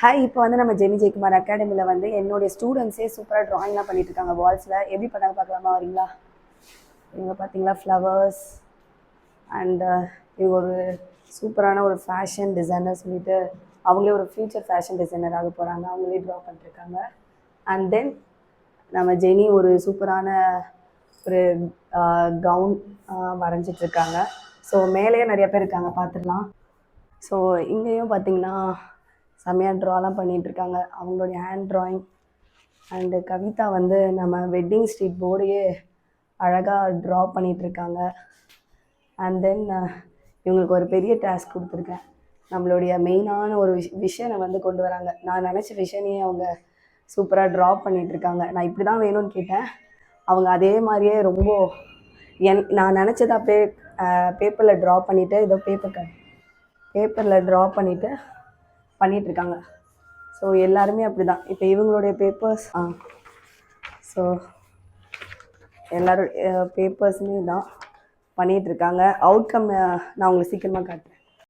Hi, இப்போ வந்து நம்ம ஜெனி ஜெயக்குமார் அகாடமியில் வந்து என்னுடைய ஸ்டூடெண்ட்ஸே சூப்பராக ட்ராயிங்லாம் பண்ணிட்டு இருக்காங்க வால்ஸில். எப்படி பண்ணாங்க பார்க்கலாமா? வரீங்களா? இவங்க பார்த்தீங்களா ஃப்ளவர்ஸ் அண்ட் இவங்க ஒரு சூப்பரான ஒரு ஃபேஷன் டிசைனர் சொல்லிட்டு அவங்களே ஒரு ஃப்யூச்சர் ஃபேஷன் டிசைனர் ஆக போகிறாங்க. அவங்களே ட்ரா பண்ணிருக்காங்க. அண்ட் தென் நம்ம ஜெனி ஒரு சூப்பரான ஒரு கவுன் வரைஞ்சிட்ருக்காங்க. ஸோ மேலேயே நிறைய பேர் இருக்காங்க, பார்த்துடலாம். ஸோ இங்கேயும் பார்த்தீங்கன்னா செம்மையாக ட்ராலாம் பண்ணிகிட்ருக்காங்க. அவங்களுடைய ஹேண்ட் ட்ராயிங். அண்டு கவிதா வந்து நம்ம வெட்டிங் ஸ்ட்ரீட் போர்டையே அழகாக ட்ரா பண்ணிகிட்ருக்காங்க. அண்ட் தென் இவங்களுக்கு ஒரு பெரிய டாஸ்க் கொடுத்துருக்கேன். நம்மளுடைய மெயினான ஒரு விஷனை வந்து கொண்டு வராங்க. நான் நினச்ச விஷனையே அவங்க சூப்பராக ட்ரா பண்ணிகிட்ருக்காங்க. நான் இப்படி தான் வேணும்னு கேட்டேன். அவங்க அதே மாதிரியே ரொம்ப நான் நினச்சதை அப்படியே பேப்பரில் ட்ரா பண்ணிவிட்டு ஏதோ பேப்பரில் ட்ரா பண்ணிகிட்ருக்காங்க. ஸோ எல்லாருமே அப்படி தான். இப்போ இவங்களுடைய பேப்பர்ஸ் ஸோ எல்லோரும் பேப்பர்ஸுமே தான் பண்ணிகிட்ருக்காங்க. அவுட்கம் நான் உங்களுக்கு சீக்கிரமாக காட்டுறேன்.